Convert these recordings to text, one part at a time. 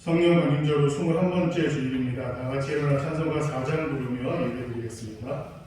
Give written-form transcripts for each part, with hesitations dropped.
성령 강림절로 21번째 주일입니다. 다 같이 일어나 찬송가 4장 부르며 예배드리겠습니다.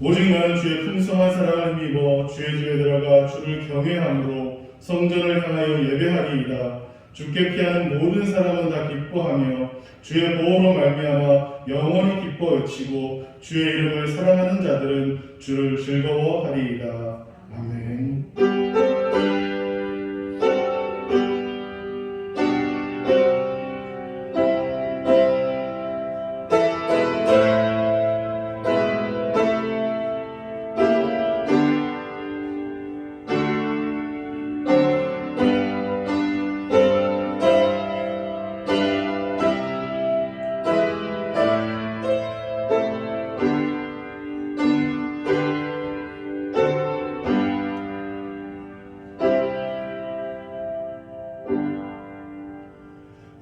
오직 나는 주의 풍성한 사랑을 힘입어 주의 집에 들어가 주를 경외함으로 성전을 향하여 예배하리이다. 주께 피하는 모든 사람은 다 기뻐하며 주의 보호로 말미암아 영원히 기뻐 외치고 주의 이름을 사랑하는 자들은 주를 즐거워하리이다. 아멘.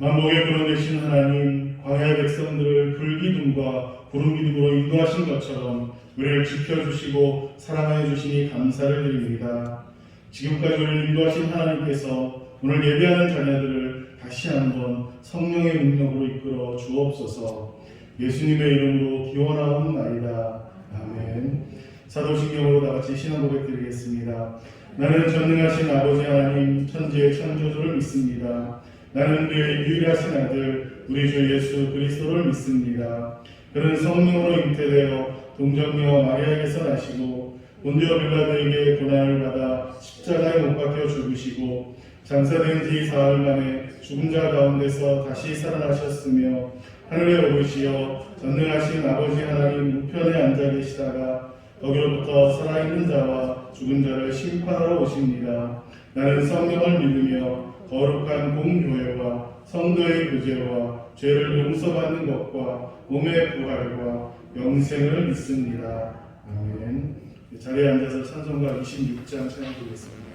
만복의 구름 되신 하나님, 광야의 백성들을 불기둥과 구름기둥으로 인도하신 것처럼 우리를 지켜주시고 사랑하여 주시니 감사를 드립니다. 지금까지 우리를 인도하신 하나님께서 오늘 예배하는 자녀들을 다시 한번 성령의 능력으로 이끌어 주옵소서. 예수님의 이름으로 기원하옵나이다. 아멘. 사도신경으로 다같이 신앙 고백 드리겠습니다. 나는 전능하신 아버지 하나님 천지의 창조주를 믿습니다. 나는 그의 유일하신 아들 우리 주 예수 그리스도를 믿습니다. 그는 성령으로 잉태되어 동정녀 마리아에게서 나시고 본디오 빌라도에게 고난을 받아 십자가에 못 박혀 죽으시고 장사된 지 사흘 만에 죽은 자 가운데서 다시 살아나셨으며 하늘에 오르시어 전능하신 아버지 하나님 우편에 앉아 계시다가 거기로부터 살아있는 자와 죽은 자를 심판하러 오십니다. 나는 성령을 믿으며 거룩한 공교회와 성도의 교제와 죄를 용서받는 것과 몸의 부활과 영생을 믿습니다. 아멘. 자리에 앉아서 찬송가 26장 찬양드리겠습니다.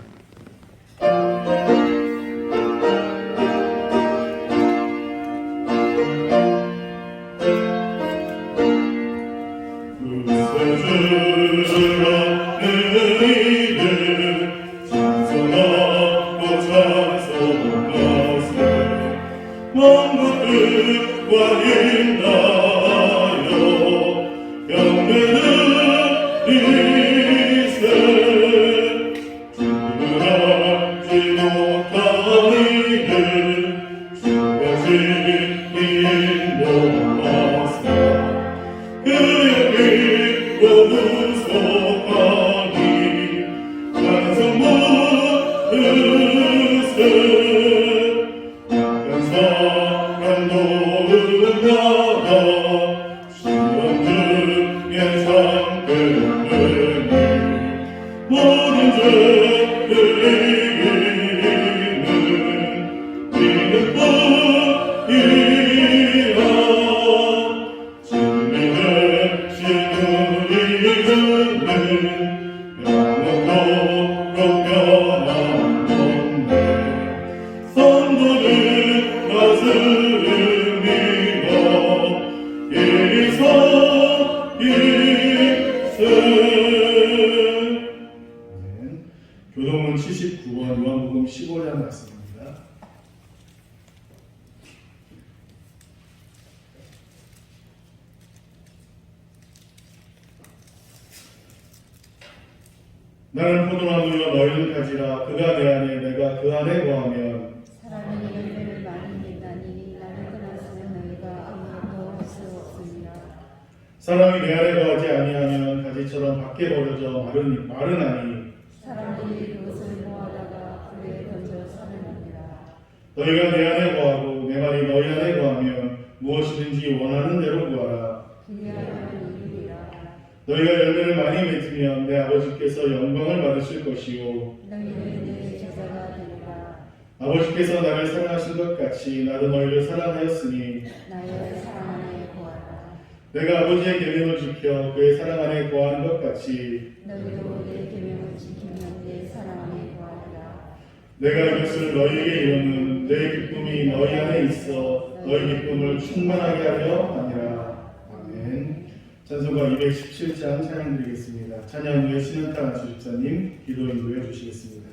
교동문 79번 요한복음 15장 말씀입니다. 나는 포도나무여 너희는 가지라. 그가 내 안에 내가 그 안에 거하면 사람이 열매를 많이 맺나니 나를 떠나서는 너희가 아무것도 할 수 없습니다. 사람이 내 안에 거하지 아니하면 가지처럼 밖에 버려져 마르나니 사람들이 그것을 모아다가 불에 던져 살해납니다. 너희가 내 안에 거하고 내 말이 너희 안에 거하면 무엇이든지 원하는 대로 구하라. 기리하여 이르리라. 너희가 열매를 많이 맺으면 내 아버지께서 영광을 받으실 것이요 너희는 내 제자가 되리라. 아버지께서 나를 사랑하신 것 같이 나도 너희를 사랑하였으니 나의 사랑 안에 거하라. 내가 아버지의 계명을 지켜 그의 사랑 안에 거하는 것 같이 너희도 내 계명을 지키면 내 사랑 안에 거하리라. 내가 이것을 너희에게 이루는 내 기쁨이 너희 안에 있어 너희 기쁨을 충만하게 하려 하니라. 아멘. 찬송가 217장 찬양 드리겠습니다. 찬양 후에 신은타 주집사님 기도 인도해 주시겠습니다.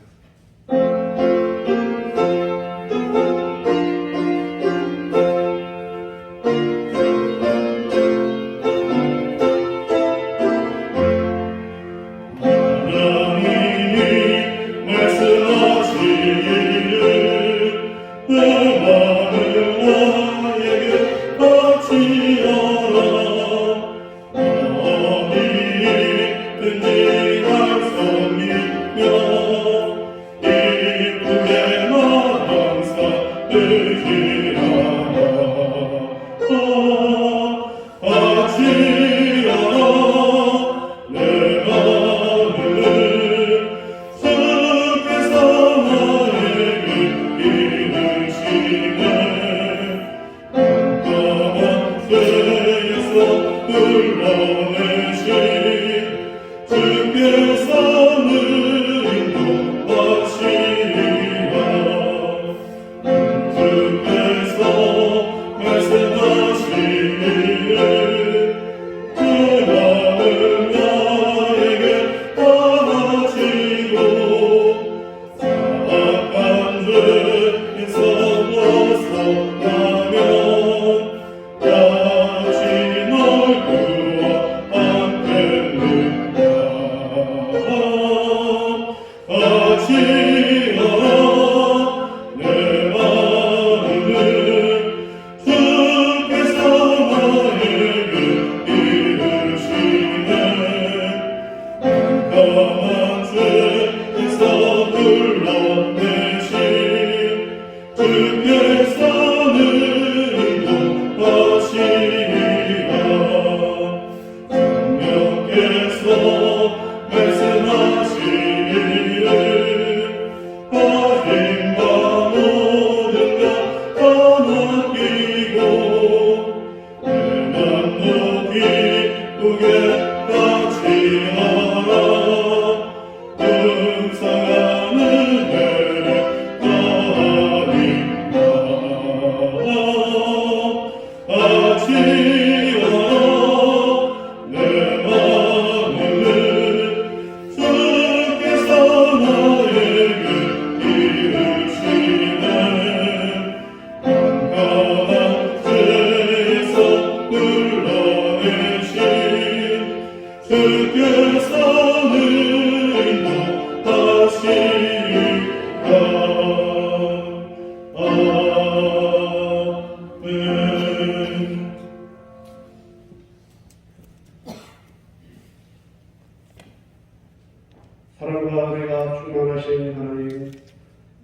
사랑과 은혜가 충만하신 하나님,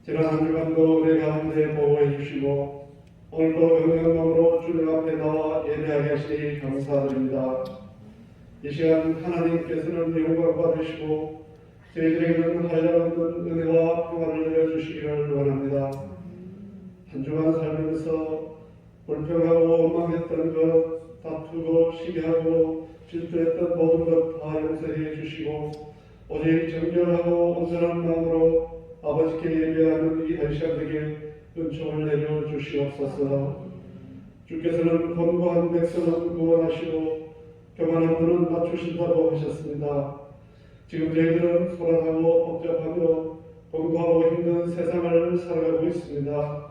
지난 한 주간도 우리 가운데 보호해 주시고 오늘도 영광으로 주님 앞에 나와 예배하게 하시니 감사드립니다. 이 시간 하나님께서는 영광 받으시고 저희들에게는 한량없는 은혜와 평안을 내려주시기를 원합니다. 한 주간 살면서 불평하고 원망했던 것, 다투고 시기하고 질투했던 모든 것 다 용서해 주시고 오직 정결하고 온전한 마음으로 아버지께 예배하는 이 한 시간 되게 은총을 내려 주시옵소서. 주께서는 권고한 백성은 구원하시고 교만한 분은 낮추신다고 하셨습니다. 지금 저희들은 소란하고 복잡하며 권고하고 힘든 세상을 살아가고 있습니다.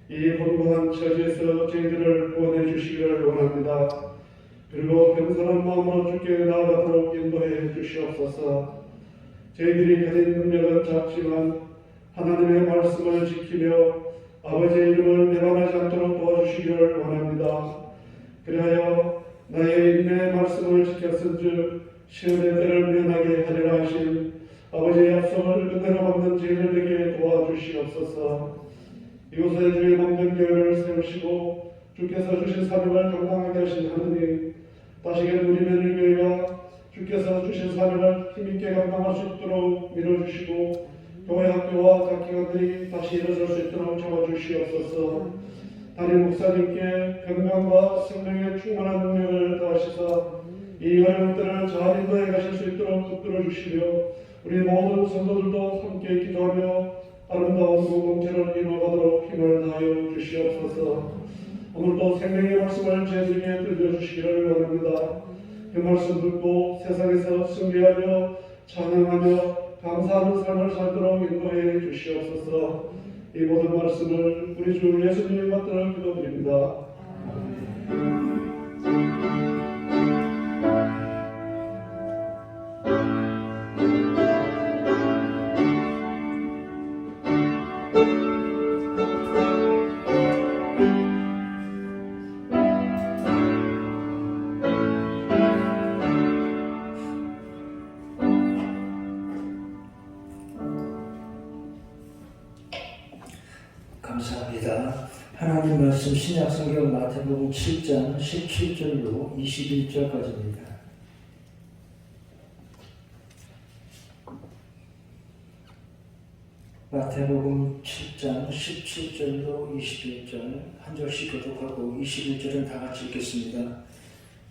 이 권고한 처지에서 저희들을 구원해 주시기를 원합니다. 그리고 겸손한 마음으로 주께 나아가도록 인도해 주시옵소서. 저희들이 가진 능력은 작지만 하나님의 말씀을 지키며 아버지의 이름을 배반하지 않도록 도와주시기를 원합니다. 그리하여 나의 인내의 말씀을 지켰은즉 시험의 때를 면하게 하리라 하신 아버지의 약속을 은혜로 받는 저희들에게 도와주시옵소서. 이곳에 주의 몸된 교회를 세우시고 주께서 주신 사명을 감당하게 하신 하느님, 다시금 우리 매일교회가 주께서 주신 사명을 힘있게 감당할 수 있도록 밀어주시고 교회 학교와 각 기관들이 다시 일어설 수 있도록 잡아주시옵소서. 담임 목사님께 건강과 생명의 충만한 능력을 더하시사 이 어려운 때를 잘 인도해 가실 수 있도록 붙들어 주시며 우리 모든 성도들도 함께 기도하며 아름다운 공동체를 이루어가도록 힘을 다하여 주시옵소서. 오늘도 생명의 말씀을 제들에게 들려주시기를 원합니다. 그 말씀 듣고 세상에서 승리하며 찬양하며 감사하는 삶을 살도록 인도해 주시옵소서. 이 모든 말씀을 우리 주 예수님의 받들어 기도드립니다. 감사합니다. 하나님 말씀 신약성경 마태복음 7장 17절로 21절까지입니다. 마태복음 7장 17절로 21절 한 절씩 교독하고 21절은 다 같이 읽겠습니다.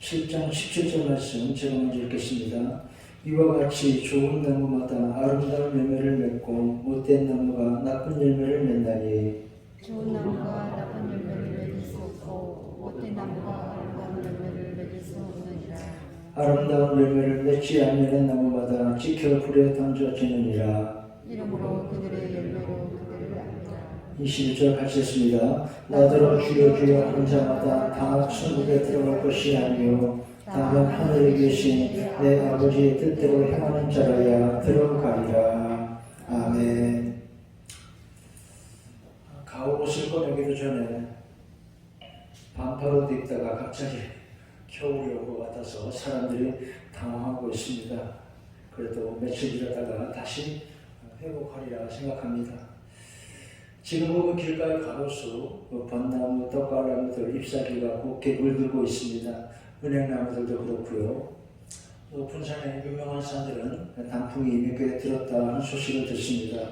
7장 17절 말씀 제가 먼저 읽겠습니다. 이와 같이 좋은 나무마다 아름다운 열매를 맺고 못된 나무가 나쁜 열매를 맺나니 좋은 나무가 나쁜 열매를 맺을 수 없고 못된 나무가 아름다운 열매를 맺을 수 없느니라. 아름다운 열매를 맺지 않는 나무마다 찍혀 불에 던져지느니라. 이러므로 그들의 열매로 그들을 알리라. 21절 같이 했습니다. 나더러 주여 주여 하는 자마다 다 천국에 들어갈 것이 아니요 다만 하늘에 계신 내 아버지의 뜻대로 행하는 자라야 들어가리라. 아멘. 가옷을 꺼내기도 전에 반팔옷 입다가 갑자기 겨울이 올 것 같아서 사람들이 당황하고 있습니다. 그래도 며칠 지나다가 다시 회복하리라 생각합니다. 지금 보면 길가의 가로수, 벚나무, 떡갈나무들 잎사귀가 곱게 물들고 있습니다. 은행나무들도 그렇고요. 높은 산에 유명한 산들은 단풍이 이미 꽤 들었다는 소식을 듣습니다.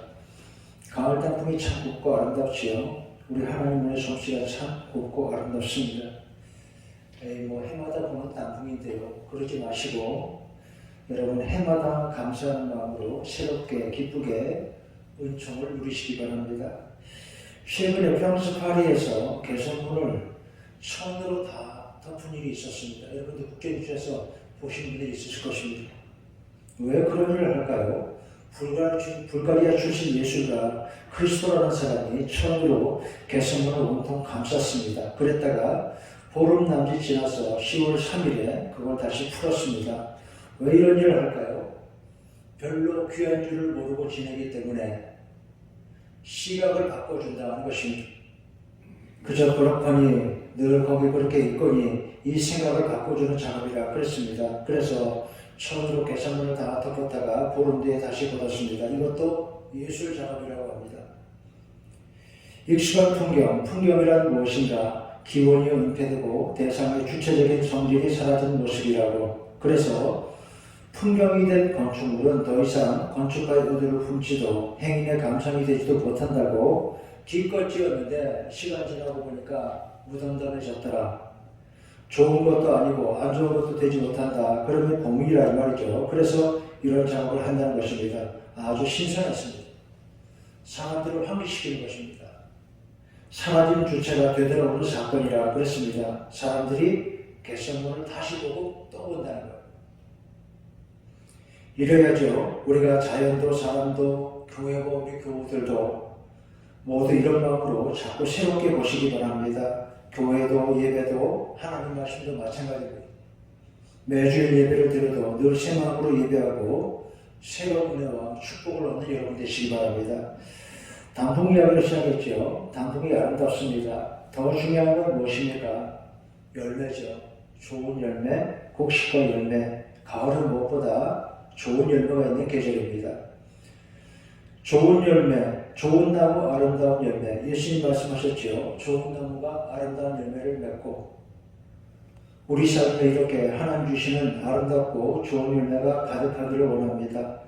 가을 단풍이 참 곱고 아름답지요. 우리 하나님의 솜씨가 참 곱고 아름답습니다. 해마다 보는 단풍인데요. 그러지 마시고 여러분 해마다 감사하는 마음으로 새롭게 기쁘게 은총을 누리시기 바랍니다. 최근에 프랑스 파리에서 개선문을 천으로 다 덮은 일이 있었습니다. 여러분들 국제뉴스에서 보신 분들이 있으실 것입니다. 왜 그런 일을 할까요? 불가리아 출신 예술가 크리스토라는 사람이 천으로 개선문을 온통 감쌌습니다. 그랬다가 보름 남짓 지나서 10월 3일에 그걸 다시 풀었습니다. 왜 이런 일을 할까요? 별로 귀한 줄을 모르고 지내기 때문에 시각을 바꿔준다는 것입니다. 그저 그렇거니 늘 거기 그렇게 있거니 이 생각을 바꿔주는 작업이라 그랬습니다. 그래서 천으로 개선문을 다 덮었다가 보름 뒤에 다시 걷었습니다. 이것도 예술 작업이라고 합니다. 익숙한 풍경이란 무엇인가? 기원이 은폐되고 대상의 주체적인 성질이 사라진 모습이라고. 그래서 풍경이 된 건축물은 더 이상 건축가의 의도를 품지도 행인의 감상이 되지도 못한다고 기껏 지었는데 시간 지나고 보니까 무덤덤해졌더라. 좋은 것도 아니고 안 좋은 것도 되지 못한다. 그러면 공일이라 이 말이죠. 그래서 이런 작업을 한다는 것입니다. 아주 신선했습니다. 사람들을 환기시키는 것입니다. 사라진 주체가 되돌아오는 사건이라 그랬습니다. 사람들이 개선문을 다시 보고 또 본다는 거예요. 이래야죠. 우리가 자연도 사람도 교회고 우리 교우들도 모두 이런 마음으로 자꾸 새롭게 보시기 바랍니다. 교회도 예배도 하나님 말씀도 마찬가지입니다. 매주일 예배를 드려도 늘 새 마음으로 예배하고 새로운 은혜와 축복을 얻는 여러분 되시기 바랍니다. 단풍 이야기를 시작했죠. 단풍이 아름답습니다. 더 중요한 건 무엇입니까? 열매죠. 좋은 열매, 곡식과 열매. 가을은 무엇보다 좋은 열매가 있는 계절입니다. 좋은 열매, 좋은 나무, 아름다운 열매. 예수님 말씀하셨죠. 좋은 나무가 아름다운 열매를 맺고 우리 삶에 이렇게 하나님 주시는 아름답고 좋은 열매가 가득하기를 원합니다.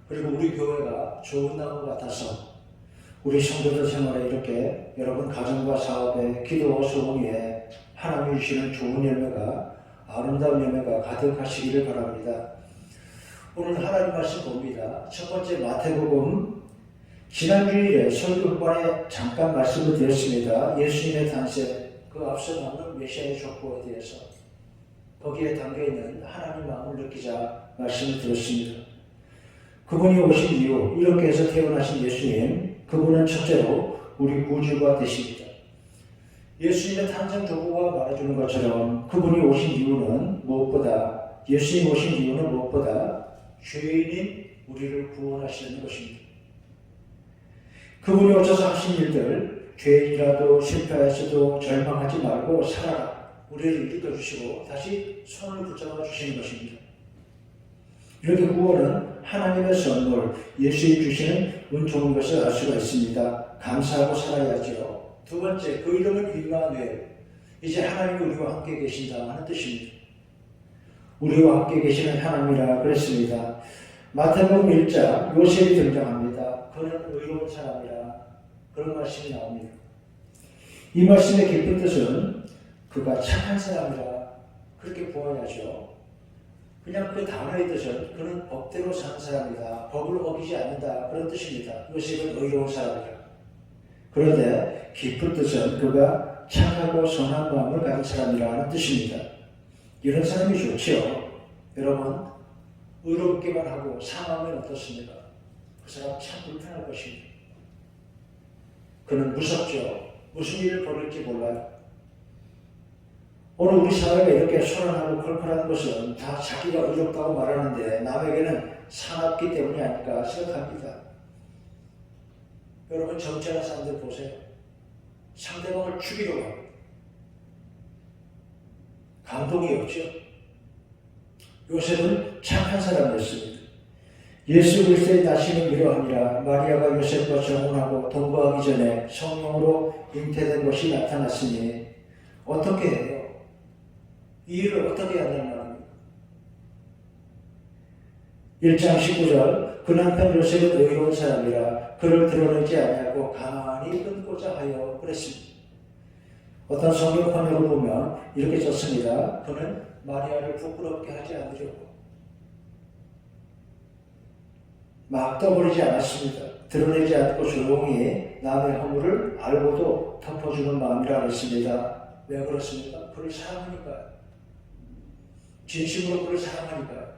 그리고 우리 교회가 좋은 나무 같아서 우리 성도들 생활에 이렇게 여러분 가정과 사업에 기도와 소원에 하나님이 주시는 좋은 열매가 아름다운 열매가 가득하시기를 바랍니다. 오늘 하나님 말씀 봅니다. 첫 번째 마태복음 지난 주일에 설교반에 잠깐 말씀을 드렸습니다. 예수님의 탄생, 그 앞서 나오는 메시아의 족보에 대해서 거기에 담겨있는 하나님 마음을 느끼자 말씀을 드렸습니다. 그분이 오신 이유, 이렇게 해서 태어나신 예수님, 그분은 첫째로 우리 구주가 되십니다. 예수님의 탄생 족보가 말해주는 것처럼 그분이 오신 이유는 무엇보다, 예수님 오신 이유는 무엇보다 죄인인 우리를 구원하시는 것입니다. 그분이 오셔서 하신 일들, 죄인이라도 실패하여서도 절망하지 말고 살아라. 우리를 일으켜주시고 다시 손을 붙잡아 주시는 것입니다. 이렇게 구원은 하나님의 선물, 예수님이 주시는 은 좋은 것을 알 수가 있습니다. 감사하고 살아야죠. 두 번째, 그 이름은 임마누엘. 이제 하나님이 우리와 함께 계신다 하는 뜻입니다. 우리와 함께 계시는 하나님이라 그랬습니다. 마태복음 1장 요셉이 등장합니다. 그는 의로운 사람이라 그런 말씀이 나옵니다. 이 말씀의 깊은 뜻은 그가 착한 사람이라 그렇게 보아야죠. 그냥 그 단어의 뜻은 그는 법대로 사는 사람이다. 법을 어기지 않는다. 그런 뜻입니다. 요셉은 의로운 사람이라. 그런데 깊은 뜻은 그가 착하고 선한 마음을 가진 사람이라는 뜻입니다. 이런 사람이 좋지요. 여러분, 의롭기만 하고 상하면 어떻습니까? 그 사람 참 불편할 것입니다. 그는 무섭죠. 무슨 일을 벌일지 몰라요. 오늘 우리 사회가 이렇게 소란하고 컬컬한 것은 다 자기가 의롭다고 말하는데 남에게는 사납기 때문이 아닐까 생각합니다. 여러분 정치하는 사람들 보세요. 상대방을 죽이려고 합니다. 감동이 없죠. 요셉은 착한 사람이었습니다. 예수 그리스도의 나심을 이러하니라. 마리아가 요셉과 결혼하고 동거하기 전에 성령으로 잉태된 것이 나타났으니 어떻게 해요? 이 일을 어떻게 해야 되는 말입니까? 1장 19절 그 남편 요셉은 의로운 사람이라 그를 드러내지 아니하고 가만히 끊고자 하여 그랬습니다. 어떤 성경 번역을 보면 이렇게 썼습니다. 그는 마리아를 부끄럽게 하지 않으려고 막 떠버리지 않았습니다. 드러내지 않고 조용히 남의 허물을 알고도 덮어주는 마음이라 했습니다. 왜 그렇습니까? 그를 사랑하니까요. 진심으로 그를 사랑하니까요.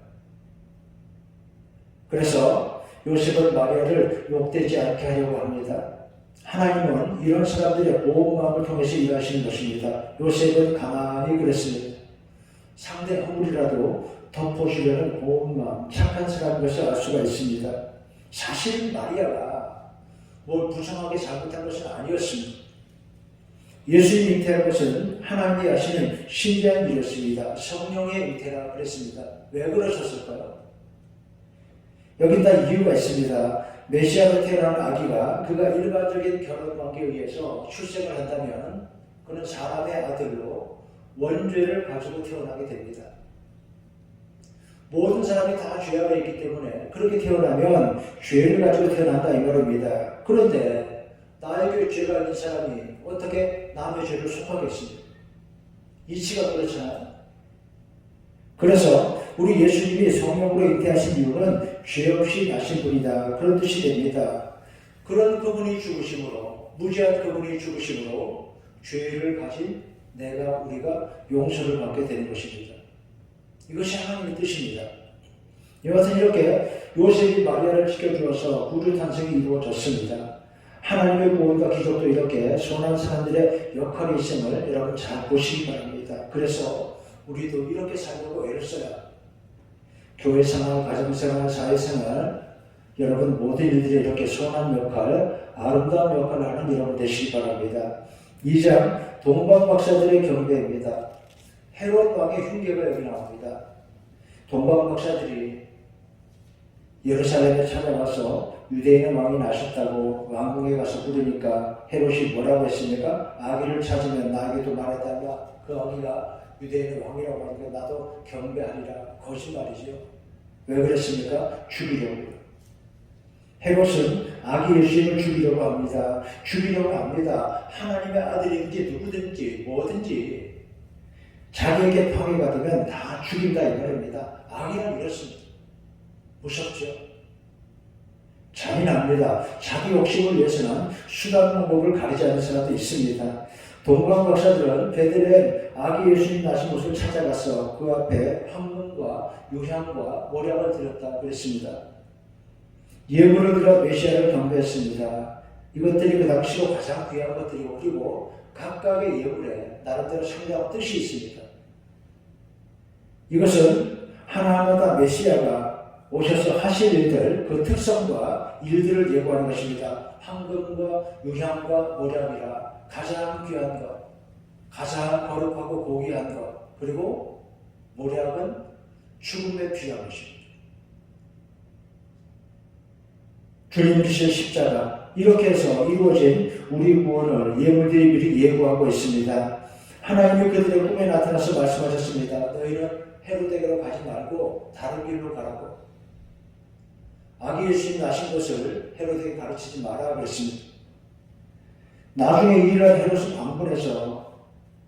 그래서 요셉은 마리아를 욕되지 않게 하려고 합니다. 하나님은 이런 사람들의 고운 마음을 통해서 일하시는 것입니다. 요셉은 가만히 그랬습니다. 상대 허물이라도 덮어주려는 고운 마음, 착한 사람인 것을 알 수가 있습니다. 사실 마리아가 뭘 부정하게 잘못한 것은 아니었습니다. 예수님 잉태한 것은 하나님이 하시는 신비한 일이었습니다. 성령의 잉태라 그랬습니다. 왜 그러셨을까요? 여기 다 이유가 있습니다. 메시아로 태어난 아기가 그가 일반적인 결혼관계에 의해서 출생을 한다면 그는 사람의 아들로 원죄를 가지고 태어나게 됩니다. 모든 사람이 다 죄가 있기 때문에 그렇게 태어나면 죄를 가지고 태어난다 이 말입니다. 그런데 나에게 죄가 있는 사람이 어떻게 남의 죄를 속하겠습니까? 이치가 그렇잖아요. 그래서 우리 예수님이 성령으로 잉태하신 이유는 죄 없이 나신 분이다. 그런 뜻이 됩니다. 그런 그분이 죽으심으로, 무죄한 그분이 죽으심으로 죄를 가진 우리가 용서를 받게 되는 것입니다. 이것이 하나님의 뜻입니다. 여하튼 이렇게 요셉이 마리아를 지켜주어서 구주 탄생이 이루어졌습니다. 하나님의 구원과 기적도 이렇게 선한 사람들의 역할이 있음을 여러분 잘 보시기 바랍니다. 그래서 우리도 이렇게 살려고 애를 써야 교회생활, 가정생활, 사회생활 여러분 모든 일들이 이렇게 선한 역할, 아름다운 역할을 하는 여러분 되시기 바랍니다. 2장 동방박사들의 경배입니다. 헤롯 왕의 흉계가 여기 나옵니다. 동방박사들이 예루살렘에 찾아와서 유대인의 왕이 나셨다고 왕궁에 가서 부르니까 헤롯이 뭐라고 했습니까? 아기를 찾으면 나에게도 말해달라. 그 아기가 유대인의 왕이라고 하니까 나도 경배하리라. 거짓말이죠. 왜 그랬습니까? 죽이려고. 헤롯은 아기 예수님을 죽이려고 합니다. 죽이려고 합니다. 하나님의 아들인지 누구든지 뭐든지 자기에게 방해가 되면 다 죽인다 이 말입니다. 악이란 이렇습니다. 무섭죠? 잔인합니다. 자기 욕심을 위해서는 수단 방법을 가리지 않는 사람도 있습니다. 동방 박사들은 베들레헴 아기 예수님 나신 곳을 찾아가서 그 앞에 황금과 유향과 모략을 드렸다 그랬습니다. 예물을 들어 메시아를 경배했습니다. 이것들이 그 당시로 가장 귀한 것들이고 그리고 각각의 예물에 나름대로 상당한 뜻이 있습니다. 이것은 하나하나 메시아가 오셔서 하실 일들, 그 특성과 일들을 예고하는 것입니다. 황금과 유향과 모략이라 가장 귀한 것, 가장 거룩하고 고귀한 것, 그리고 모략은 죽음에 필요한 것입니다. 주님 지신 십자가, 이렇게 해서 이루어진 우리 구원을 예물들이 미리 예고하고 있습니다. 하나님이 그들의 꿈에 나타나서 말씀하셨습니다. 너희는 헤롯에게로 가지 말고 다른 길로 가라고. 아기 예수님 나신 것을 헤롯에게 가르치지 마라 그랬습니다. 나중에 일어난 헤롯은 방문해서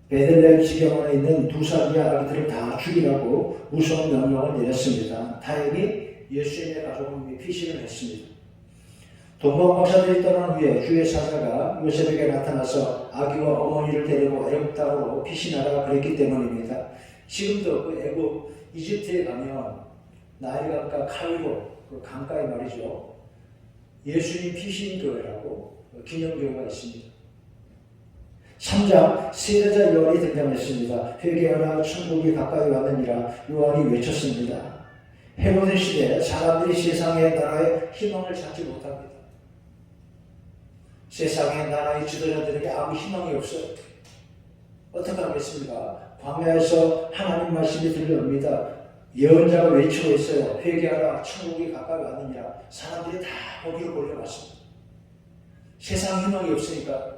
베들레헴 지경원에 있는 2살이야 아기들을 다 죽이라고 무서운 명령을 내렸습니다. 다행히 예수님의 가족은 이미 피신을 했습니다. 동방박사들이 떠난 후에 주의 사자가 요셉에게 나타나서 아기와 어머니를 데리고 애굽 땅으로 피신하라 그랬기 때문입니다. 지금도 그 애굽 이집트에 가면 나일강가 카이로 그 강가에 말이죠. 예수님 피신교회라고 기념교회가 있습니다. 3장 세례자 요한이 등장했습니다. 회개하라 천국이 가까이 왔느니라 요한이 외쳤습니다. 헤로데 시대에 사람들이 세상의 나라에 희망을 찾지 못합니다. 세상의 나라의 지도자들에게 아무 희망이 없어요. 어떻게 하겠습니까? 광야에서 하나님 말씀이 들려옵니다. 예언자가 외치고 있어요. 회개하라 천국이 가까이 왔느니라. 사람들이 다 거기로 몰려갔습니다. 세상 희망이 없으니까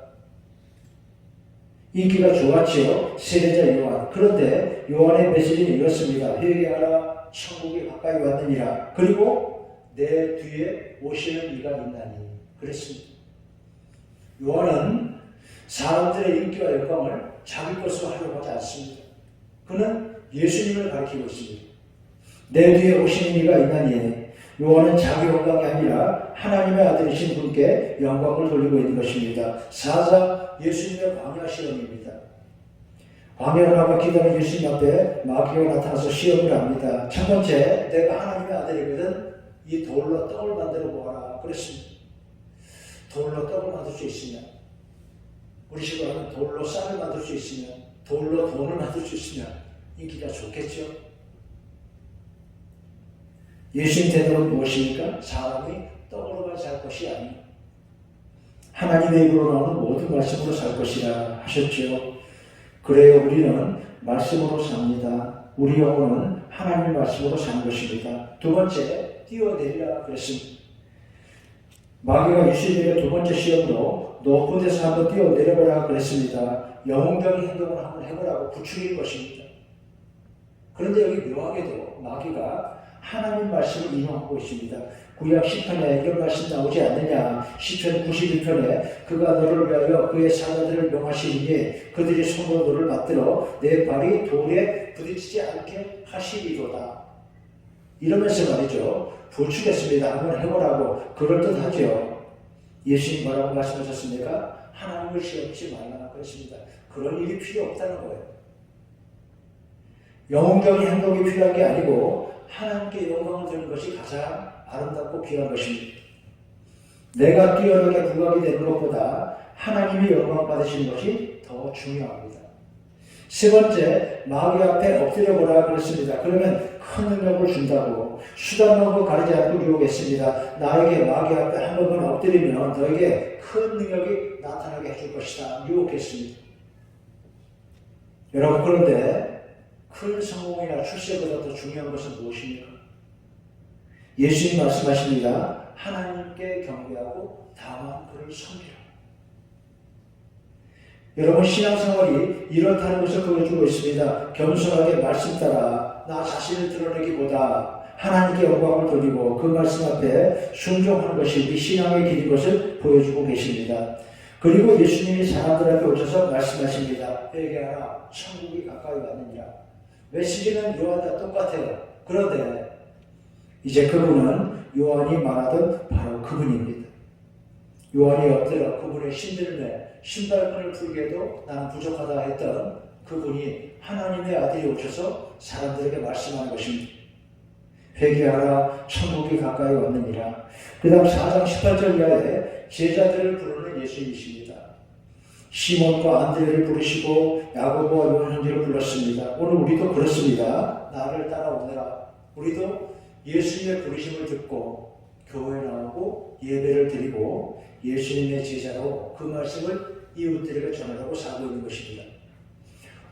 인기가 좋았지요. 세례자 요한. 그런데 요한의 메시지는 이렇습니다. 회개하라 천국이 가까이 왔느니라. 그리고 내 뒤에 오시는 이가 있나니. 그랬습니다. 요한은 사람들의 인기와 영광을 자기 것으로 하려고 하지 않습니다. 그는 예수님을 가리키고 있습니다. 내 뒤에 오시는 이가 있나니. 요한은 자기 영광이 아니라 하나님의 아들이신 분께 영광을 돌리고 있는 것입니다. 4장 예수님의 광야 시험입니다. 광야를 하고 기도하는 예수님 앞에 마귀가 나타나서 시험을 합니다. 첫 번째, 내가 하나님의 아들이거든 이 돌로 떡을 만들어 보아라 그랬습니다. 돌로 떡을 만들 수 있으면, 우리 식으로 하면 돌로 쌀을 만들 수 있으면, 돌로 돈을 만들 수 있으면 인기가 좋겠죠. 예수님 대답은 무엇입니까? 사람이 떡으로만 살 것이 아니요 하나님의 입으로 나오는 모든 말씀으로 살 것이라 하셨죠. 그래요, 우리는 말씀으로 삽니다. 우리 영혼은 하나님 말씀으로 사는 것입니다. 두 번째, 뛰어내리라 그랬습니다. 마귀가 예수님에게 두 번째 시험으로 높은 데서 한번 뛰어내려보라 그랬습니다. 영웅적인 행동을 한번 해보라고 부추길 것입니다. 그런데 여기 묘하게도 마귀가 하나님 말씀을 인용하고 있습니다. 구약 10편에 이런 말씀 나오지 않느냐. 시편 91편에 그가 너를 위하여 그의 사자들을 명하시리니 그들이 손으로 너를 받들어 내 발이 돌에 부딪히지 않게 하시리로다. 이러면서 말이죠. 부추겼습니다. 한번 해보라고. 그럴듯하죠. 예수님 뭐라고 말씀하셨습니까? 하나님을 시험치 말라 그랬습니다. 그런 일이 필요 없다는 거예요. 영웅적인 행동이 필요한 게 아니고 하나님께 영광을 드리는 것이 가장 아름답고 귀한 것입니다. 내가 뛰어나게 부각이 되는 것보다 하나님이 영광 받으시는 것이 더 중요합니다. 세 번째, 마귀 앞에 엎드려 보라 그랬습니다. 그러면 큰 능력을 준다고 수단으로 가리지 않고 유혹했습니다. 나에게 마귀 앞에 한 번만 엎드리면 너에게 큰 능력이 나타나게 해줄 것이다. 유혹했습니다. 여러분, 그런데 큰 성공이나 출세보다 더 중요한 것은 무엇입니까? 예수님 말씀하십니다. 하나님께 경배하고 다만 그를 섬기라. 여러분 신앙생활이 이렇다는 것을 보여주고 있습니다. 겸손하게 말씀 따라 나 자신을 드러내기보다 하나님께 영광을 돌리고 그 말씀 앞에 순종하는 것이 우리 신앙의 길인 것을 보여주고 계십니다. 그리고 예수님이 사람들 앞에 오셔서 말씀하십니다. 회개하라 천국이 가까이 왔느니라. 메시지는 요한과 똑같아요. 그런데 이제 그분은 요한이 말하던 바로 그분입니다. 요한이 엎드려 그분의 신들매 신발끈을 풀게도 나는 부족하다 했던 그분이 하나님의 아들이 오셔서 사람들에게 말씀하는 것입니다. 회개하라 천국이 가까이 왔느니라. 그 다음 4장 18절 이하에 제자들을 부르는 예수님이십니다. 시몬과 안드레를 부르시고 야고보와 요한 형제를 불렀습니다. 오늘 우리도 그렇습니다. 나를 따라오너라. 우리도 예수님의 부르심을 듣고 교회에 나오고 예배를 드리고 예수님의 제자로 그 말씀을 이웃들에게 전하라고 사고 있는 것입니다.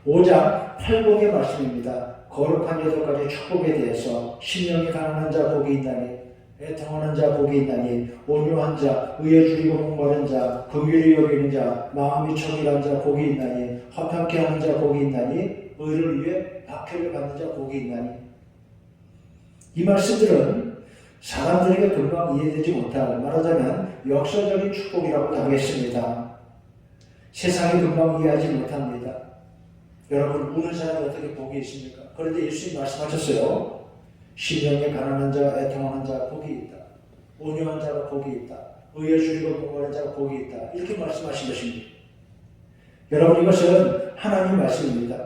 5장 8복의 말씀입니다. 거룩한 여덟 가지 축복에 대해서 심령이 가난한 자 복이 있나니 애통하는 자 복이 있나니 온유한 자 의에 줄이고 목마른 자 긍휼히 여기는 자 마음이 청일한 자 복이 있나니 화평케 하는 자 복이 있나니 의를 위해 박해를 받는 자 복이 있나니. 이 말씀들은 사람들에게 금방 이해되지 못할 말하자면 역사적인 축복이라고 하겠습니다. 세상이 금방 이해하지 못합니다. 여러분 우는 사람이 어떻게 복이 있습니까? 그런데 예수님이 말씀하셨어요. 심령에 가난한 자, 애통하는 자 복이 있다. 온유한 자가 복이 있다. 의에 줄이고 목마른 자가 복이 있다. 이렇게 말씀하신 것입니다. 여러분 이것은 하나님 말씀입니다.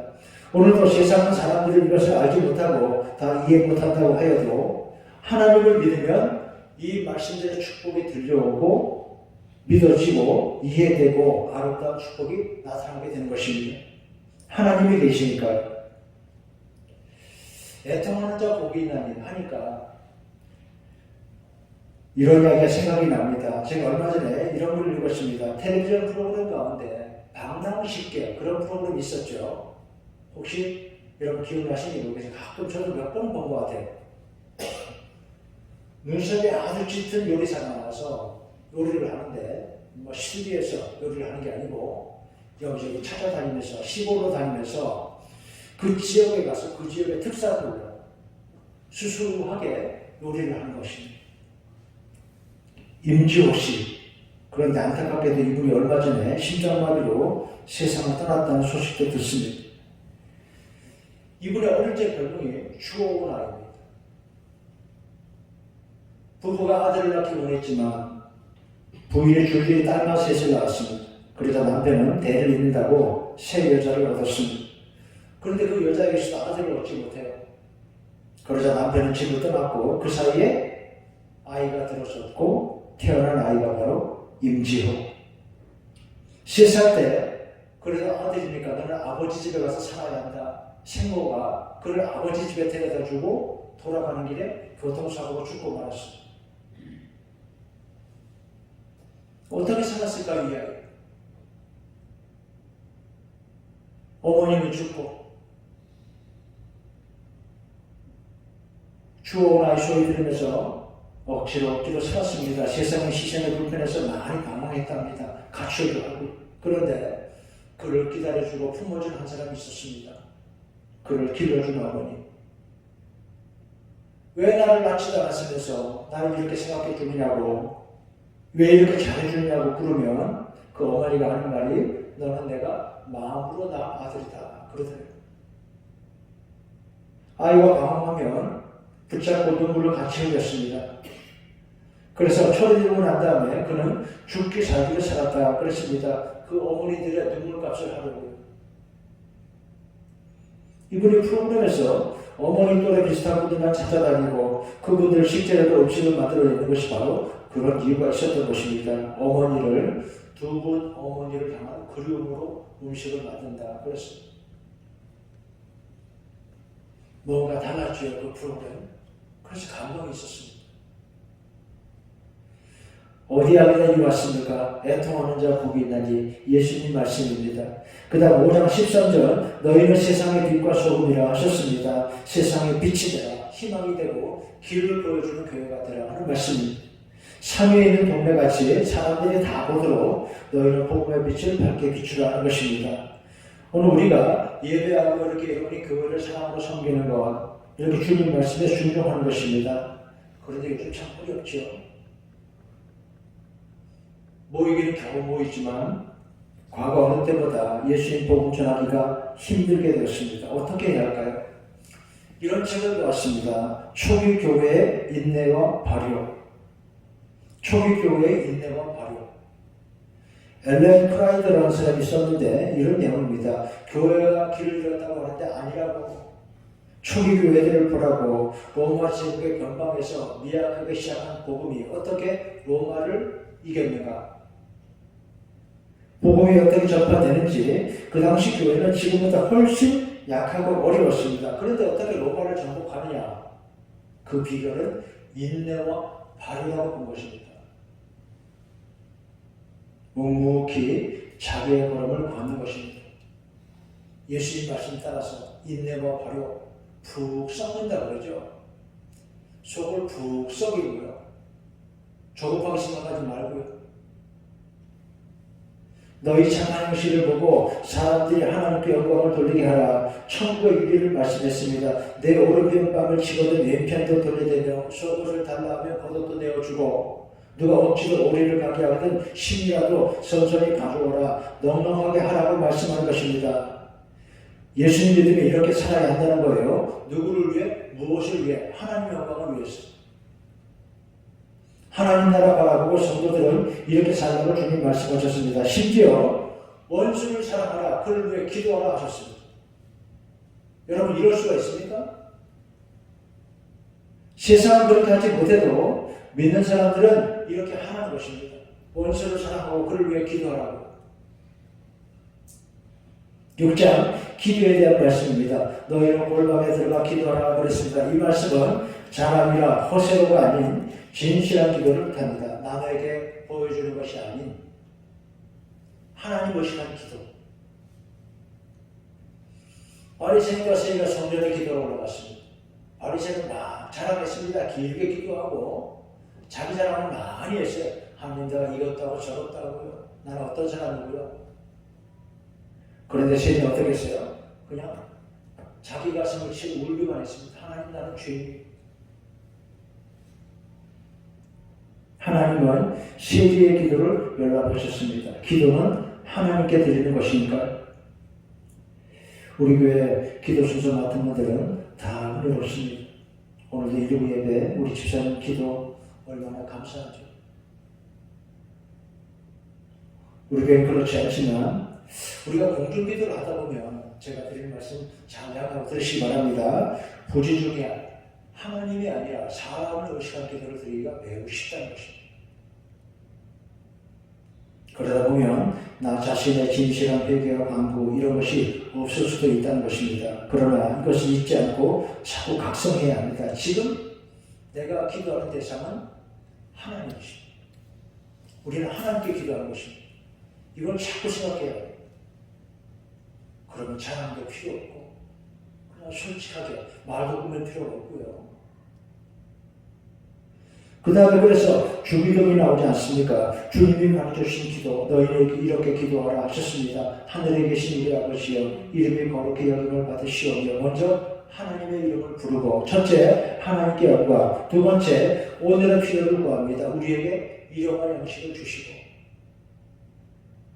오늘도 세상은 사람들이 이것을 알지 못하고 다 이해 못한다고 하여도 하나님을 믿으면 이 말씀들의 축복이 들려오고 믿어지고 이해되고 아름다운 축복이 나타나게 되는 것입니다. 하나님이 계시니까요. 애통하는 자 복이 있나니 하니까 이런 이야기가 생각이 납니다. 제가 얼마 전에 이런 글을 읽었습니다. 텔레비전 프로그램 가운데 방랑식계 그런 프로그램이 있었죠. 혹시 여러분 기억나시는지 모르겠어요. 가끔 저도 몇 번 본 것 같아요. 눈썹이 아주 짙은 요리사가 나와서 요리를 하는데 뭐 실비에서 요리를 하는 게 아니고 여기저기 찾아다니면서 시골로 다니면서 그 지역에 가서 그 지역의 특산물로 수수하게 요리를 하는 것입니다. 임지호 씨. 그런데 안타깝게도 이분이 얼마 전에 심장마비로 세상을 떠났다는 소식도 듣습니다. 이분의 어릴 적 별명이 추오운 아이입니다. 부부가 아들을 낳기 원했지만 부인의 줄기에 딸만 셋을 낳았습니다. 그러다 남편은 대를 잇는다고 새 여자를 얻었습니다. 그런데 그 여자에게서도 아들을 얻지 못해요. 그러자 남편은 집을 떠났고 그 사이에 아이가 들어섰고 태어난 아이가 바로 임지호. 3살 때 그래도 아들이니까 너는 아버지 집에 가서 살아야 한다. 생모가 그를 아버지 집에 데려다 주고 돌아가는 길에 교통사고로 죽고 말았어요. 어떻게 살았을까 이 아이? 어머님은 죽고 주워온 아이 소리 들으면서 억지로 살았습니다. 세상의 시선에 불편해서 많이 방황했답니다. 가출도 하고. 그런데 그를 기다려주고 품어준 한 사람이 있었습니다. 그를 길러준 어머니. 왜 나를 낳지도 않았으면서 나를 이렇게 생각해 주느냐고 왜 이렇게 잘해주느냐고 물으면 그 어머니가 하는 말이 너는 내가 마음으로 낳은 아들이다 그러더래요. 아이가 방황하면 붙잡고 눈물을 같이 흘렸습니다. 그래서 초를 난 다음에 그는 죽기 살기로 살았다 그랬습니다. 그 어머니들의 눈물값을 하려고요. 이분이 프로그램에서 어머니 또래 비슷한 분들만 찾아다니고 그분들 식재료도 음식을 만들어내는 것이 바로 그런 이유가 있었던 것입니다. 어머니를 두 분 어머니를 향한 그리움으로 음식을 만든다 그랬습니다. 뭔가 달랐죠 그 프로그램. 그래서 감동이 있었습니다. 어디 하기나 왔습니까? 애통하는 자 복이 있나니 예수님 말씀입니다. 그 다음 5장 13절 너희는 세상의 빛과 소금이라 하셨습니다. 세상의 빛이 되라 희망이 되고 길을 보여주는 교회가 되라 하는 말씀입니다. 산 위에 있는 동네같이 사람들이 다 보도록 너희는 복음의 빛을 밝게 비추라는 것입니다. 오늘 우리가 예배하고 이렇게 여러분이 교회를 사랑으로 섬기는 것, 이렇게 주님 말씀에 순종하는 것입니다. 그런데 요즘 참 어렵죠. 모이기는 겨우 모이지만 과거 어느 때보다 예수님 복음 전하기가 힘들게 되었습니다. 어떻게 해야 할까요? 이런 책을 보았습니다. 초기 교회의 인내와 발효. 초기 교회의 인내와 발효. 엘렌 프라이드라는 사람이 썼는데 이런 내용입니다. 교회가 길을 잃었다고 하는데 아니라고. 초기 교회들을 보라고. 로마 제국의 변방에서 미약하게 시작한 복음이 어떻게 로마를 이겼는가. 복음이 어떻게 전파되는지 그 당시 교회는 지금보다 훨씬 약하고 어려웠습니다. 그런데 어떻게 로마를 정복하느냐? 그 비결은 인내와 발효라고 본 것입니다. 묵묵히 자기의 걸음을 걷는 것입니다. 예수님 말씀 따라서 인내와 발효 푹 썩는다 그러죠. 속을 푹 썩이고요. 조급하게 생각하지 말고요. 너희 착한 행실을 보고 사람들이 하나님께 영광을 돌리게 하라. 천국의 유리를 말씀했습니다. 내 오른편 뺨을 치거든 왼편도 돌려대며 속옷을 달라 하면 겉옷도 내어주고 누가 억지로 오리를 가게 하거든 심이라도 선선히 가져오라. 넉넉하게 하라고 말씀하는 것입니다. 예수님 믿음이 이렇게 살아야 한다는 거예요. 누구를 위해? 무엇을 위해? 하나님의 영광을 위해서. 하나님 나라 바라보고 성도들은 이렇게 살라고 주님 말씀하셨습니다. 심지어 원수를 사랑하라, 그를 위해 기도하라 하셨습니다. 여러분 이럴 수가 있습니까? 세상은 그렇게 하지 못해도 믿는 사람들은 이렇게 하는 것입니다. 원수를 사랑하고 그를 위해 기도하라고. 6장 기도에 대한 말씀입니다. 너희는 골방에 들어가 기도하라 그랬습니다. 이 말씀은 자랑이라 허세로가 아닌 진실한 기도를 뜻합니다. 남에게 보여주는 것이 아닌 하나님 오시는 기도. 바리새인과 세리가 성전에 기도하러 올라갔습니다. 바리새인은 막 자랑했습니다. 길게 기도하고 자기 자랑을 많이 했어요. 하나님 내가 이것도 하고 저것도 하고요. 나는 어떤 사람이고요. 그런데 세리는 어떻게 했어요? 그냥 자기 가슴을 치고 울기만 했습니다. 하나님 나는 죄인이에요. 하나님은 세리의 기도를 연락하셨습니다. 기도는 하나님께 드리는 것이니까요. 우리 교회 기도 순서 맡은 분들은 다 은혜롭습니다. 오늘도 일부 예배 우리 집사님 기도 얼마나 감사하죠. 우리 교회는 그렇지 않지만 우리가 공중기도를 하다 보면 제가 드리는 말씀 잘 양하고 들으시기 바랍니다. 부지 중에 하나님이 아니라 사람을 의식한 기도를 드리기가 매우 쉽다는 것입니다. 그러다 보면 나 자신의 진실한 회개와 간구 이런 것이 없을 수도 있다는 것입니다. 그러나 이것을 잊지 않고 자꾸 각성해야 합니다. 지금 내가 기도하는 대상은 하나님이십니다. 우리는 하나님께 기도하는 것입니다. 이걸 자꾸 생각해야 해요. 그러면 자랑도 필요 없고 그냥 솔직하게 말도 꾸밀 필요가 없고요. 그 다음에 그래서 주기도문이 나오지 않습니까? 주님이 가르쳐주신 기도, 너희에게 이렇게 기도하라 하셨습니다. 하늘에 계신 우리 아버지여, 이름이 거룩히 여김을 받으시오며. 먼저 하나님의 이름을 부르고, 첫째 하나님께 영광, 두 번째 오늘의 필요를 구합니다. 우리에게 일용할 양식을 주시고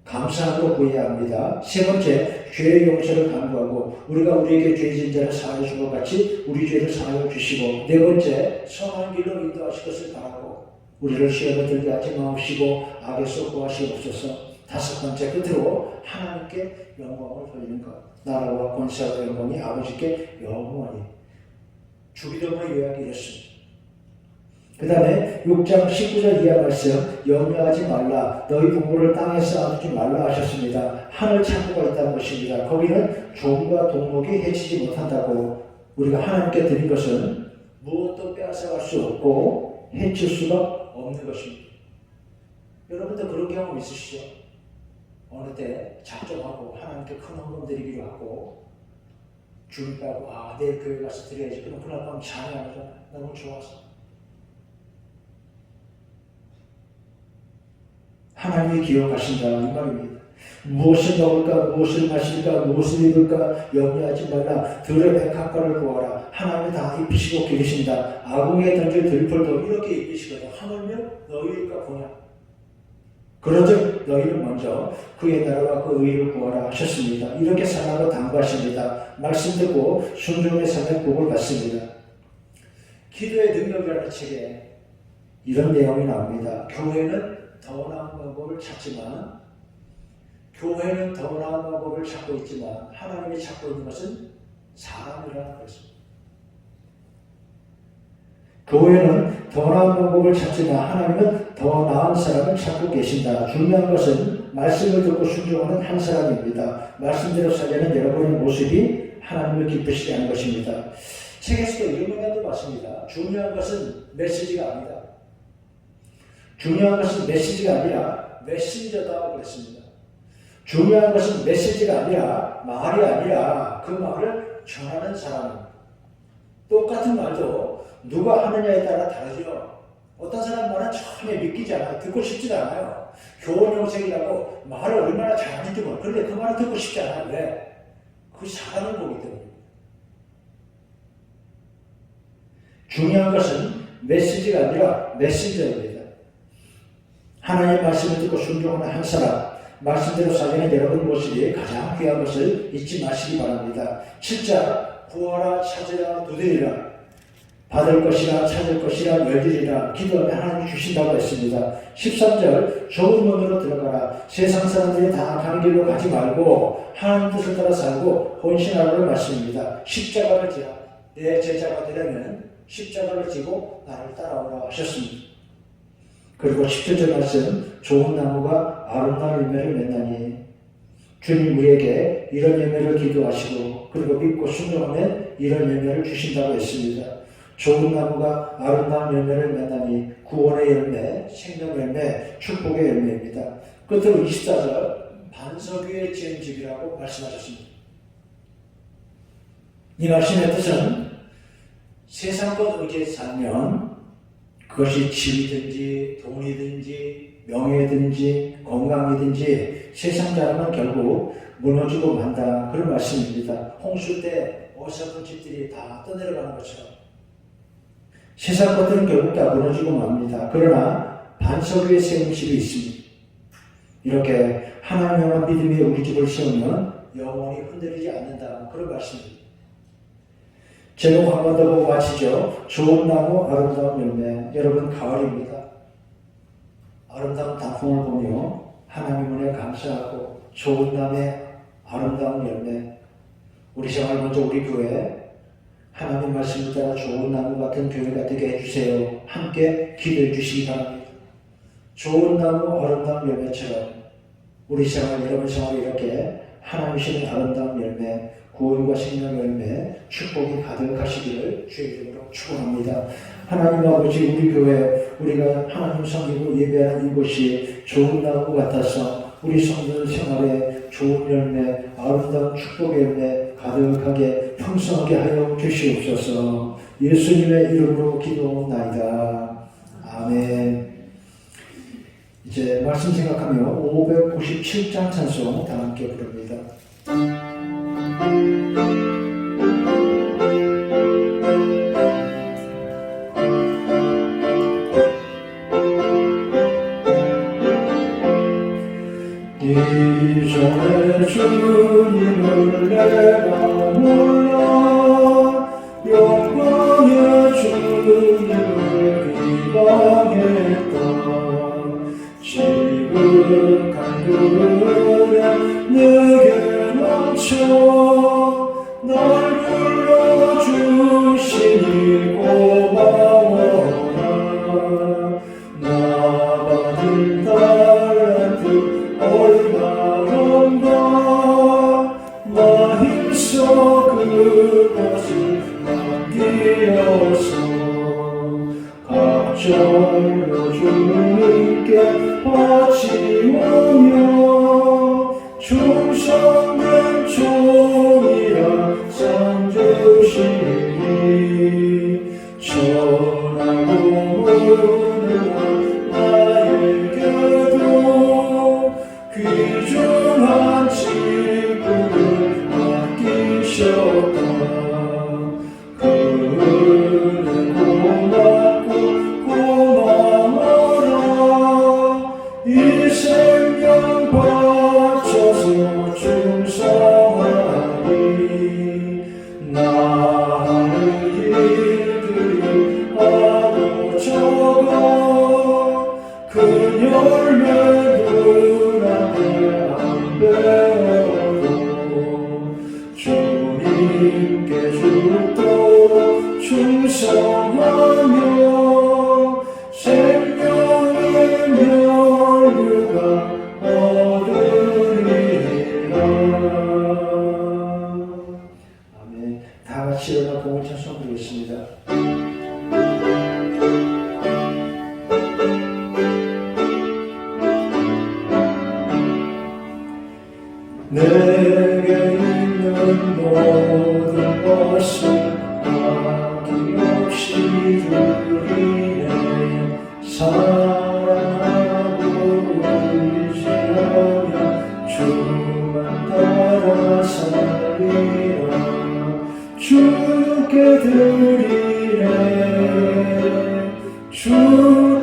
감사함으로 구해야 합니다. 세 번째, 죄의 용서를 간구하고 우리가 우리에게 죄진 자를 사하여 준 것 같이 우리 죄를 사하여 주시고, 네 번째, 선한 길로 인도하실 것을 바라고 우리를 시험에 들게 하지 마옵시고 악에서 구하시옵소서. 다섯 번째, 끝으로 하나님께 영광을 돌리는 것. 나라와 권세와 영광이 아버지께 영원히. 주기도문의 요약이 이렇습니다. 그 다음에 6장 19절 이하 말씀, 염려하지 말라, 너희 부모를 땅에 쌓아두지 말라 하셨습니다. 하늘 창고가 있다는 것입니다. 거기는 종과 동목이 해치지 못한다고. 우리가 하나님께 드린 것은 무엇도 빼앗아갈 수 없고 해칠 수가 없는 것입니다. 여러분도 그런 경험 있으시죠? 어느 때 작정하고 하나님께 큰 헌금 드리기로 하고 주님하고 내일 교회 가서 드려야지. 그럼 그날 밤 잠이 안 오잖아요. 너무 좋아서. 하나님이 기억하신다 이 말입니다. 무엇을 먹을까, 무엇을 마실까, 무엇을 입을까 염려하지 말라. 들의 백합과를 구하라. 하나님이 다 입히시고 기르신다. 아궁이에 던질 들풀도 이렇게 입히시거든. 하물며 너희일까 보냐. 그런즉 너희는 먼저 그의 나라와 그 의를 구하라 하셨습니다. 이렇게 살라고 당부하십니다. 말씀 듣고 순종의 삶의 복을 받습니다. 기도의 능력이라는 책에 이런 내용이 나옵니다. 교회는 더 나은 방법을 찾지만 찾고 있지만 하나님이 찾고 있는 것은 사람이라는 것입니다. 교회는 더 나은 방법을 찾지만 하나님은 더 나은 사람을 찾고 계신다. 중요한 것은 말씀을 듣고 순종하는 한 사람입니다. 말씀대로 살려는 여러분의 모습이 하나님을 기쁘시게 하는 것입니다. 책에서도 이런 문장도 봤습니다. 중요한 것은 메시지가 아니다. 중요한 것은 메시지가 아니라 메신저다 그랬습니다. 중요한 것은 메시지가 아니라 말이 아니라 그 말을 전하는 사람입니다. 똑같은 말도 누가 하느냐에 따라 다르죠. 어떤 사람 말은 처음에 믿기지 않아요. 듣고 싶지도 않아요. 교원 영생이라고 말을 얼마나 잘하는지 모르겠어요. 그런데 그 말을 듣고 싶지 않아요. 왜? 그 사람을 보기 때문입니다. 중요한 것은 메시지가 아니라 메신저입니다. 하나님의 말씀을 듣고 순종하는 한 사람, 말씀대로 살리는 여러분 모습이 가장 귀한 것을 잊지 마시기 바랍니다. 7장 구하라 찾으라 누리리라 받을 것이라 찾을 것이라 열리리라 기도하면 하나님이 주신다고 했습니다. 13절 좁은 문으로 들어가라. 세상 사람들이 다 가는 길로 가지 말고 하나님 뜻을 따라 살고 헌신하라는 말씀입니다. 십자가를 지라. 내 제자가 되려면 십자가를 지고 나를 따라오라 하셨습니다. 그리고 17절 말씀 좋은 나무가 아름다운 열매를 맺나니 주님 우리에게 이런 열매를 기도하시고 그리고 믿고 순종하면 이런 열매를 주신다고 했습니다. 좋은 나무가 아름다운 열매를 맺나니 구원의 열매, 생명 열매, 축복의 열매입니다. 끝으로 24절 반석 위에 지은 집이라고 말씀하셨습니다. 이 말씀의 뜻은 세상 것 의지에 살면 그것이 집이든지 돈이든지 명예든지 건강이든지 세상 자랑은 결국 무너지고 만다 그런 말씀입니다. 홍수 때 어설픈 집들이 다 떠내려가는 것처럼 세상 것들은 결국 다 무너지고 맙니다. 그러나 반석 위에 세운 집이 있습니다. 이렇게 하나님의 믿음의 우리 집을 세우면 영원히 흔들리지 않는다 그런 말씀입니다. 제목 한 번 더 보고 마치죠. 좋은 나무 아름다운 열매. 여러분 가을입니다. 아름다운 단풍을 보며 하나님 은혜 감사하고 좋은 나무의 아름다운 열매. 우리 생활 먼저 우리 교회 하나님 말씀을 따라 좋은 나무 같은 교회가 되게 해주세요. 함께 기도해 주시기 바랍니다. 좋은 나무 아름다운 열매처럼 우리 생활 여러분 생활이 이렇게 하나님 주시는 아름다운 열매 구원과 생명 열매 축복이 가득하시기를 주의 이름으로 축원합니다. 하나님 아버지 우리 교회 우리가 하나님 섬기고 예배하는 이곳이 좋은 나무 같아서 우리 성도들 생활에 좋은 열매 아름다운 축복의 열매 가득하게 풍성하게 하여 주시옵소서. 예수님의 이름으로 기도나이다. 아멘. 이제 말씀 생각하며 597장 찬송 다 함께 부릅니다. 이전에 주님을 내가 몰라 영광의 주님을 비방했다. 지극한 그의 내게 넘쳐 날 불러주시니 고마워라. 나 받은 달란트 얼마런가 나 힘써 그것을 남기어서 각절로 주님께 바치오며 충성된 종이라 상 주시니 전하고 무능한 나에게도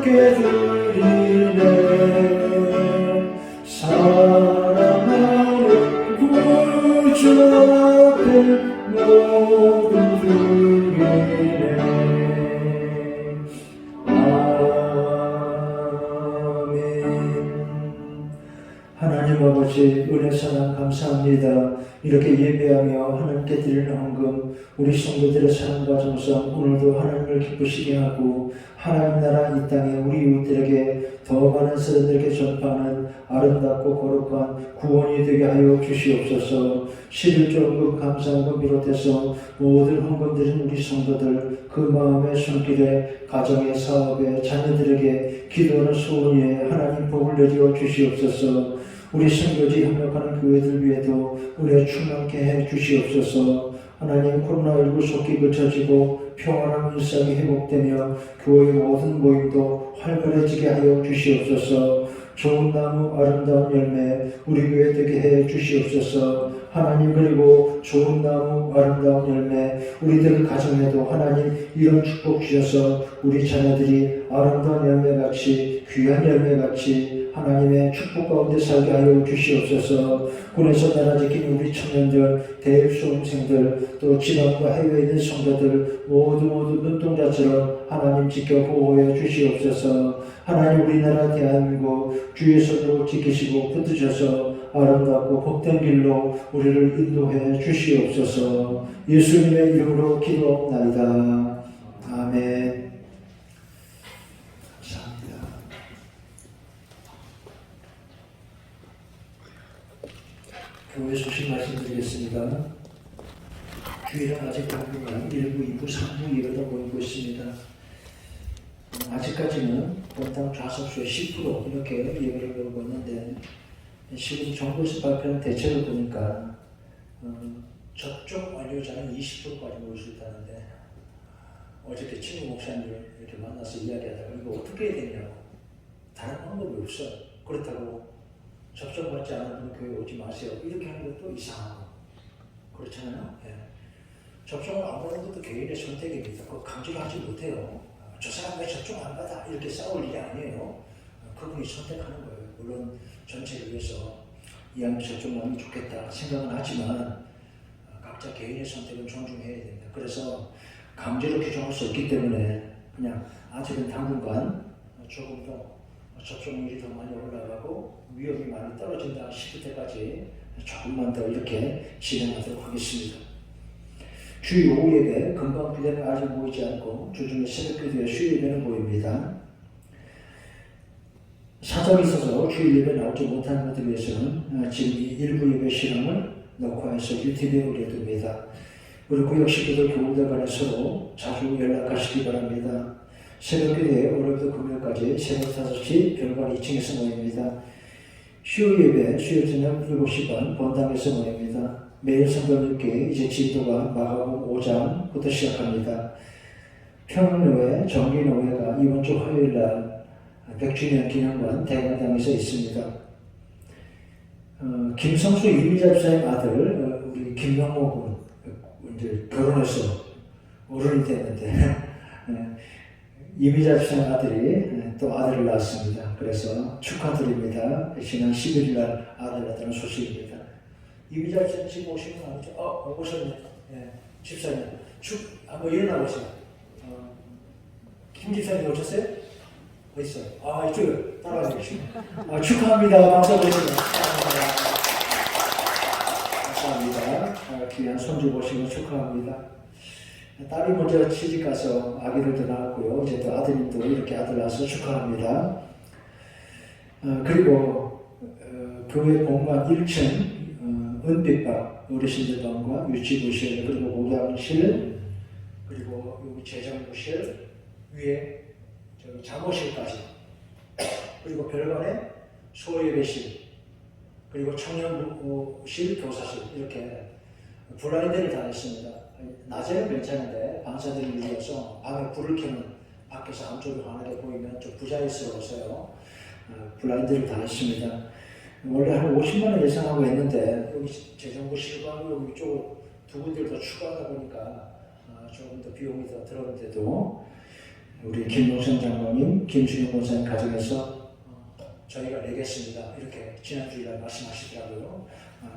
주께 드리네. 사랑하는 구주 앞에 모두 드리네. 아멘. 하나님 아버지 은혜 사랑 감사합니다. 이렇게 예배하며 하나님께 드리는 헌금 우리 성도들의 삶 과정상 오늘도 하나님을 기쁘시게 하고 하나님 나라 이 땅에 우리 이웃들에게 더 많은 사람들에게 전파하는 아름답고 거룩한 구원이 되게 하여 주시옵소서. 11조헌금 감사헌금 비롯해서 모든 헌금 드린 우리 성도들 그 마음의 손길에 가정의 사업에 자녀들에게 기도하는 소원에 하나님 복을 내려 주시옵소서. 우리 선교지 협력하는 교회들 위에도 은혜 충만케 해 주시옵소서. 하나님 코로나19 속기 그쳐지고 평안한 일상이 회복되며 교회 모든 모임도 활발해지게 하여 주시옵소서. 좋은 나무 아름다운 열매 우리 교회 되게 해 주시옵소서. 하나님 그리고 좋은 나무 아름다운 열매 우리들 가정에도 하나님 이런 축복 주셔서 우리 자녀들이 아름다운 열매같이 귀한 열매같이 하나님의 축복 가운데 살게 하여 주시옵소서. 군에서 나라 지킨 우리 청년들, 대일 수험생들, 또 지방과 해외에 있는 성도들 모두 눈동자처럼 하나님 지켜 보호해 주시옵소서. 하나님 우리나라 대한민국 주의 손으로 지키시고 붙드셔서 아름답고 복된 길로 우리를 인도해 주시옵소서. 예수님의 이름으로 기도하옵나이다. 아멘. 감사합니다. 교회 소식 말씀드리겠습니다. 주일은 아직 당분간 1부, 2부, 3부 예배가 모이고 있습니다. 아직까지는 본당 좌석수의 10% 이렇게 예배를 모이고 있는데 지금 정부에서 발표한 대책을 보니까 접종 완료자는 20%까지 모일 수 있다는데 어저께 친구 목사님을 이렇게 만나서 이야기하다가 이거 어떻게 해야 되냐고. 다른 방법이 없어. 그렇다고 접종받지 않은 분 교회 오지 마세요. 이렇게 하는 것도 이상하고 그렇잖아요. 예. 접종을 안 받는 것도 개인의 선택입니다. 그거 강제로 하지 못해요. 저 사람 왜 접종 안 받아? 이렇게 싸울 일이 아니에요. 그분이 선택하는 거예요. 물론 전체를 위해서 이왕 접종하면 좋겠다 생각은 하지만 각자 개인의 선택은 존중해야 됩니다. 그래서 강제로 규정할 수 없기 때문에 그냥 아직은 당분간 조금 더 접종률이 더 많이 올라가고 위험이 많이 떨어진다 싶을 때까지 조금만 더 이렇게 진행하도록 하겠습니다. 주일 오후 예배, 금방 기대는 아직 모이지 않고 주중에 새벽 기도에 수요 예배는 모입니다. 사정이 있어서 주일 예배 나오지 못하는 분들 위해서는 지금 이 일부 예배 실황을 녹화해서 유튜브에 올려둡니다. 우리 구역 식구들 교우들 간에 서로 자주 연락하시기 바랍니다. 새벽 기도에 오늘부터 금요일까지 새벽 5시 별관 2층에서 모입니다. 수요 예배, 수요 저녁 7시 반 본당에서 모입니다. 매일 성도님께 이제 진도가 마가복음 5장부터 시작합니다. 평안교회 정기노회가 이번 주 화요일 날 100주년 기념관 대관당에서 있습니다. 김성수 이미자 집사님 아들 우리 김명호 군 이제 결혼해서 어른이 됐는데 이미자 집사님 아들이 또 아들을 낳았습니다. 그래서 축하드립니다. 지난 11일 날 아들 낳았다는 소식입니다. 이미자 집사님 지금 오시는 거 아니죠? 오셨네. 예, 집사님 한번 일어나 보세요. 김 집사님 오셨어요? 어디 있어요? 이쪽에 따라가세요. 축하합니다. 박수 보내주세요. 감사합니다. 귀한 손주 보시고 축하합니다. 딸이 먼저 시집 가서 아기들도 낳았고요. 이제 또 아드님도 이렇게 아들 낳아서 축하합니다. 그리고 교회 본관 1층 은빛방 어르신들 방과 유치부실 그리고 목양실 그리고 여기 재정부실 위에 저기 잠옷실까지 그리고 별관에 소예배실 그리고 청년부실 교사실 이렇게 블라인드를 다 했습니다. 낮에는 괜찮은데 방사들이 밀려서 밤에 불을 켜면 밖에서 안쪽이 환하게 보이면 좀 부자연스러워서요. 블라인드를 다 했습니다. 원래 한 50만 원 예상하고 했는데 여기 재정부실과 여기 이쪽 두 군데를 더 추가하다 보니까 조금 더 비용이 더 들었는데도 우리 김동선 장로님, 김준영 권사님 가정에서 저희가 내겠습니다. 이렇게 지난주일날 말씀하시더라고요.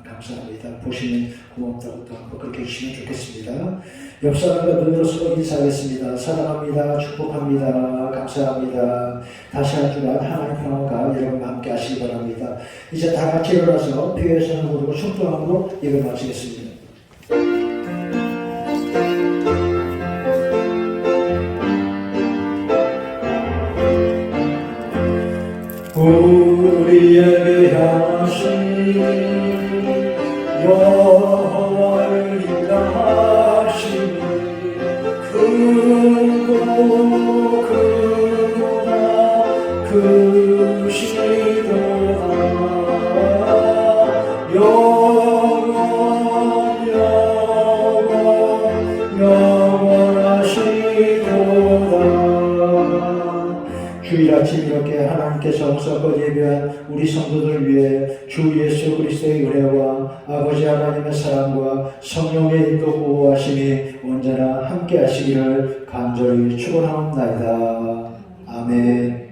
감사합니다. 보시면 고맙다고 또 한번 그렇게 해주시면 좋겠습니다. 옆 사람과 눈으로 서로 인사하겠습니다. 사랑합니다. 축복합니다. 감사합니다. 다시 한 주간 하나님 평화가 여러분과 함께 하시기 바랍니다. 이제 다 같이 일어나서 피해서는 부르고 축도함으로 예배 마치겠습니다. 우리에게 향하신 여호와를 인도하시니 크고 크도다 크시도다 영원하시도다. 주일 아침 이렇게 하나님께서 성서껏 예배한 우리 성도들 위해 주 예수 그리스도의 은혜와 아버지 하나님의 사랑과 성령의 인도 보호하심이 언제나 함께 하시기를 간절히 축원하옵나이다. 아멘.